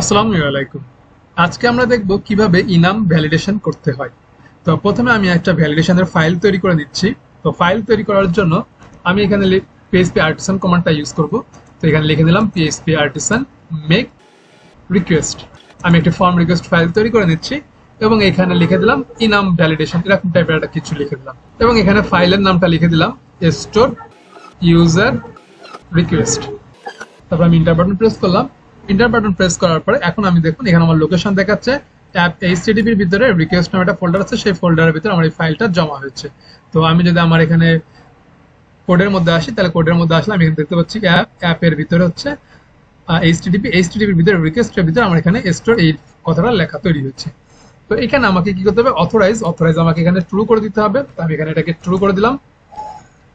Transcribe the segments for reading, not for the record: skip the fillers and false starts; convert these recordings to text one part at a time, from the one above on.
আসসালামু আলাইকুম। আজকে আমরা দেখব কিভাবে ইনাম ভ্যালিডেশন করতে হয়। তো প্রথমে আমি একটা ভ্যালিডেশনের ফাইল তৈরি করে নিচ্ছি। তো ফাইল তৈরি করার জন্য আমি এখানে পিএইচপি আর্টিসান কমান্ডটা ইউজ করব। তো এখানে লিখে দিলাম পিএইচপি আর্টিসান মেক রিকোয়েস্ট। আমি একটি ফর্ম রিকোয়েস্ট ফাইল তৈরি করে নিচ্ছি এবং এখানে লিখে দিলাম ইনাম ভ্যালিডেশন, এরকম টাইপের একটা কিছু লিখে দিলাম এবং এখানে ফাইলের নামটা লিখে দিলাম স্টোর ইউজার রিকোয়েস্ট। তারপর আমি ইন্টার বাটন প্রেস করলাম। ইন্টার বাটন প্রেস করার পরে এখন আমি দেখুন এখানে আমার লোকেশন দেখাচ্ছে অ্যাপ এইচটিটিপির ভিতরে রিকোয়েস্ট নামে একটা ফোল্ডার আছে, সেই ফোল্ডারের ভিতরে আমার এই ফাইলটা জমা হয়েছে। তো আমি যদি আমার এখানে কোডের মধ্যে আসি তাহলে কোডের মধ্যে আসলে আমি এখানে দেখতে পাচ্ছি অ্যাপের ভিতরে হচ্ছে এইচটিটিপির ভিতরে রিকোয়েস্টের ভিতরে আমার এখানে স্টোর এই কথাটা লেখা তৈরি হচ্ছে। তো এখানে আমাকে কি করতে হবে, অথরাইজ আমাকে এখানে ট্রু করে দিতে হবে। তো আমি এখানে এটাকে ট্রু করে দিলাম।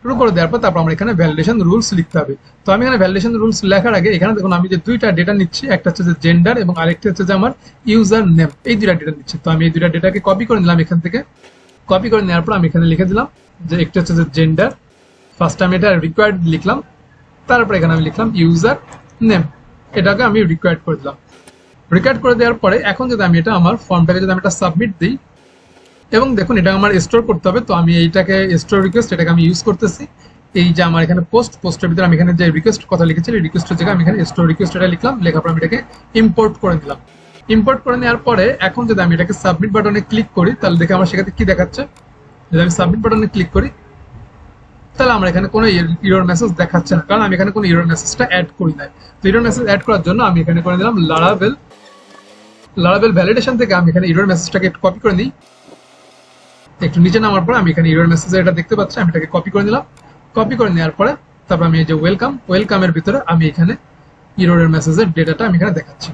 ট্রু করে দেওয়ার পর তারপর আমরা এখানে ভ্যালিডেশন রুলস লিখতে হবে। তো আমি এখানে ভ্যালিডেশন রুলস লেখার আগে এখানে দেখুন আমি যে দুইটা ডেটা নিচ্ছি, একটা হচ্ছে যে জেন্ডার এবং আরেকটা হচ্ছে যে আমার ইউজার নেম, এই দুইটা ডেটা নিচ্ছি। তো আমি এই দুইটা ডেটাকে কপি করে নিলাম। এখান থেকে কপি করে নেওয়ার পর আমি এখানে লিখে দিলাম যে একটা হচ্ছে যে জেন্ডার, ফার্স্ট আমি এটা রিকোয়ার্ড লিখলাম, তারপর এখানে আমি লিখলাম ইউজার নেম, এটাকে আমি রিকোয়ার্ড করে দিলাম। রিকোয়ার্ড করে দেওয়ার পরে এখন যদি আমি এটা আমার ফর্মটাকে যদি আমি এটা সাবমিট দিই এবং দেখুন এটা আমার স্টোর করতে হবে। তো আমি এইটাকে স্টোর রিকোয়েস্ট এটাকে আমি ইউজ করতেছি। এই যে আমার এখানে পোস্টের ভিতরে আমি এখানে যে রিকোয়েস্ট কথা লিখেছি রিকোয়েস্টের জায়গায় আমি এখানে স্টোর রিকোয়েস্ট এটা লিখলাম, লেখার পর আমি এটাকে ইম্পোর্ট করে দিলাম। ইম্পোর্ট করে নেওয়ার পরে এখন যদি আমি এটাকে সাবমিট বাটনে ক্লিক করি তাহলে দেখে আমার সেখানে কি দেখাচ্ছে। যদি আমি সাবমিট বাটনে ক্লিক করি তাহলে আমার এখানে কোনো এরর মেসেজ দেখাচ্ছে না, কারণ আমি এখানে কোনো এরর মেসেজটা অ্যাড করি নাই। তো এরর মেসেজ অ্যাড করার জন্য আমি এখানে করে দিলাম লারাভেল ভ্যালিডেশন থেকে আমি এখানে এরর মেসেজটাকে একটু কপি করে নিই। একটু নিচে নামার পর আমি এখানে এরর মেসেজ এটা দেখতে পাচ্ছি, আমি এটাকে কপি করে নিলাম। কপি করে নেওয়ার পরে তারপর আমি এই যে ওয়েলকামের ভিতরে আমি এখানে এররের মেসেজের ডেটাটা আমি এখানে দেখাচ্ছি।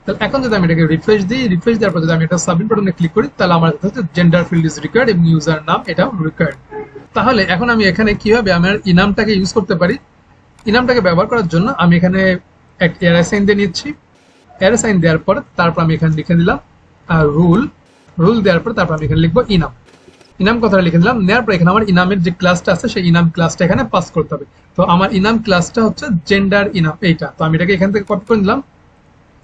তাহলে এখন যদি আমি এটাকে রিফ্রেশ দিই, রিফ্রেশ দেওয়ার পর যদি আমি এটা সাবমিট বাটনে ক্লিক করি তাহলে আমার কাছে জেন্ডার ফিল্ড ইজ রিকোয়ার্ড এবং ইউজার নাম এটাও রিকোয়ার্ড। তাহলে এখন আমি এখানে কিভাবে আমার ইনামটাকে ইউজ করতে পারি, ইনামটাকে ব্যবহার করার জন্য আমি এখানে এক এরর সাইন দিয়ে নিচ্ছি। এরর সাইন দেওয়ার পর তারপর আমি এখানে লিখে দিলাম রুল দেওয়ার পর তারপর আমি এখানে লিখবো ইনাম কথাটা লিখে দিলাম। নেওয়ার পর এখানে আমার ইনামের যে ক্লাসটা আছে সেই ইনাম ক্লাসটা এখানে পাস করতে হবে। তো আমার ইনাম ক্লাসটা হচ্ছে জেন্ডার ইনাম এইটা। তো আমি এটাকে এখান থেকে কপি করে নিলাম।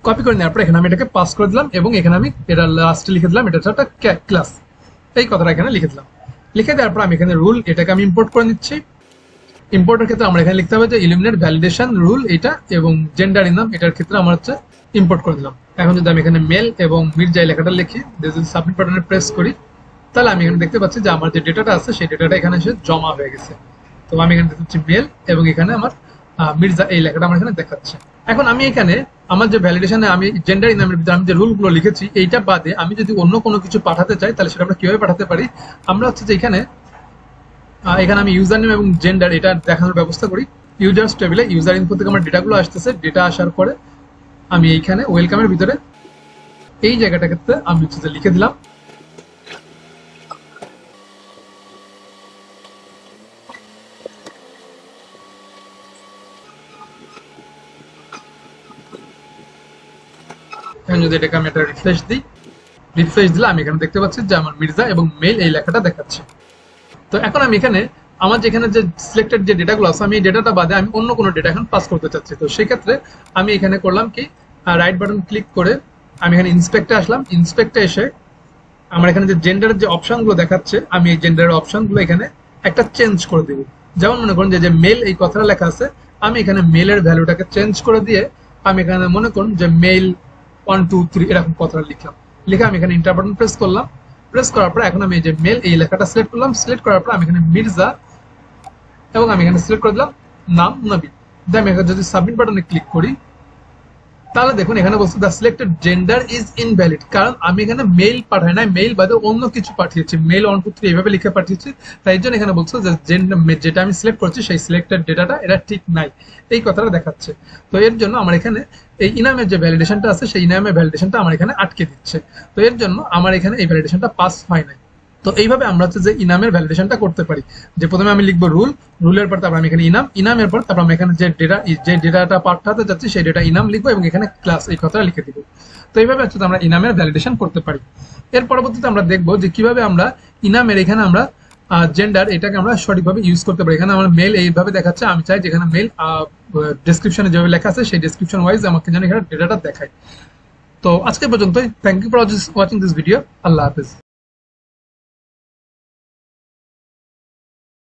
কপি করে নেওয়ার পর এখানে আমি এটাকে পাস করে দিলাম এবং এখানে আমি এটা লাস্টে লিখে দিলাম এটা হচ্ছে একটা ক্লাস, এই কথাটা এখানে লিখে দিলাম। লিখে দেওয়ার পর আমি এখানে রুল এটাকে আমি ইম্পোর্ট করে নিচ্ছি। ইম্পোর্টের ক্ষেত্রে আমরা এখানে লিখতে হবে যে ইলিমিনেট ভ্যালিডেশন রুল এটা এবং জেন্ডার ইনাম এটার ক্ষেত্রে আমার হচ্ছে ইম্পোর্ট করে দিলাম। এখন যদি আমি এখানে মেল এবং মির্জা লেখাটা লিখি, যদি সাবমিট বাটনে প্রেস করি তাহলে আমি এখানে দেখতে পাচ্ছি যে আমার যে ডেটাটা আছে সেই ডেটাটা এখানে এসে জমা হয়ে গেছে। তো আমি এখানে দেখতে পাচ্ছি মেল এবং এখানে আমার মির্জা এই লেখাটা আমার এখানে দেখাচ্ছে। এখন আমি এখানে আমার যে ভ্যালিডেশনে আমি জেন্ডার ইনামের ভিতরে আমি যে রুলগুলো লিখেছি এইটা বাদে আমি যদি অন্য কোনো কিছু পাঠাতে চাই তাহলে সেটা আমরা কিভাবে পাঠাতে পারি। আমরা হচ্ছে যে এখানে আমি ইউজার নেম এবং জেন্ডার এটা দেখানোর ব্যবস্থা করি। ইউজার্স টেবিলে ইউজার ইনপুট থেকে আমার ডেটাগুলো আসতেছে, ডেটা আসার পরে আমি এইখানে ওয়েলকামের ভিতরে এই জায়গাটাকে আমি হচ্ছে যে লিখে দিলাম যদি এটাকে আমি একটা রিফ্রেশ দিলে আমি এখানে দেখতে পাচ্ছি যে আমার মির্জা এবং মেল এই লেখাটা দেখাচ্ছে। তো এখন আমি এখানে আমার যেখানে যে সিলেক্টেড যে ডেটাগুলো আছে আমি এই ডেটাটা বাদে আমি অন্য কোনো ডেটা এখন পাস করতে চাচ্ছি। তো সেক্ষেত্রে আমি এখানে করলাম কি রাইট বাটন ক্লিক করে আমি এখানে ইন্সপেক্টে আসলাম। ইন্সপেক্টে এসে আমার এখানে যে জেন্ডারের যে অপশনগুলো দেখাচ্ছে আমি এই জেন্ডারের অপশনগুলো এখানে একটা চেঞ্জ করে দিব। যেমন মনে করুন যে মেল এই কথাটা লেখা আছে, আমি এখানে মেলের ভ্যালুটাকে চেঞ্জ করে দিয়ে আমি এখানে মনে করুন যে মেল 1 2 3 এরকম কথাটা লিখলাম। লিখে আমি এখানে ইন্টার বাটন প্রেস করলাম। প্রেস করার পর এখন আমি এই যে মেল এই লেখাটা সিলেক্ট করলাম। সিলেক্ট করার পর আমি এখানে মির্জা এবং আমি এখানে সিলেক্ট করে দিলাম নাম নবী। আমি এখানে যদি সাবমিট বাটনে ক্লিক করি তাহলে দেখুন এখানে বলছে the selected gender is invalid, কারণ আমি এখানে মেল পাঠাই নাই, মেল বাদে অন্য কিছু পাঠিয়েছি, মেল 1 2 3 এইভাবে লিখে পাঠিয়েছি। তাই জন্য এখানে বলছে যে যেটা আমি সিলেক্ট করছি সেই সিলেক্টেড ডেটাটা এটা ঠিক নাই, এই কথাটা দেখাচ্ছে। তো এর জন্য আমার এখানে এই ইনামের যে ভ্যালিডেশনটা আছে সেই ইনামের ভ্যালিডেশনটা আমার এখানে আটকে দিচ্ছে। তো এর জন্য আমার এখানে এই ভ্যালিডেশনটা পাস হয় নাই। তো এইভাবে আমরা হচ্ছে যে ইনামের ভ্যালিডেশনটা করতে পারি, যে প্রথমে আমি লিখবো রুলের পর তারপর আমি এখানে ইনামের পর তারপর আমি এখানে যে ডেটাটা পাঠাতে যাচ্ছি সেই ডেটা ইনাম লিখবো এবং এখানে ক্লাস এই কথাটা লিখে দিব। তো এইভাবে হচ্ছে আমরা ইনামের ভ্যালিডেশন করতে পারি। এর পরবর্তীতে আমরা দেখবো যে কিভাবে আমরা ইনামের এখানে আমরা জেন্ডার, এটাকে আমরা সঠিকভাবে ইউজ করতে পারি। এখানে আমার মেল এইভাবে দেখাচ্ছে, আমি চাই যেখানে মেল ডেসক্রিপশনে যেভাবে লেখা আছে সেই ডেসক্রিপশন ওয়াইজ আমাকে যেন এখানে ডেটাটা দেখায়। তো আজকে পর্যন্তই। Thank you for watching this video. আল্লাহ হাফিজ।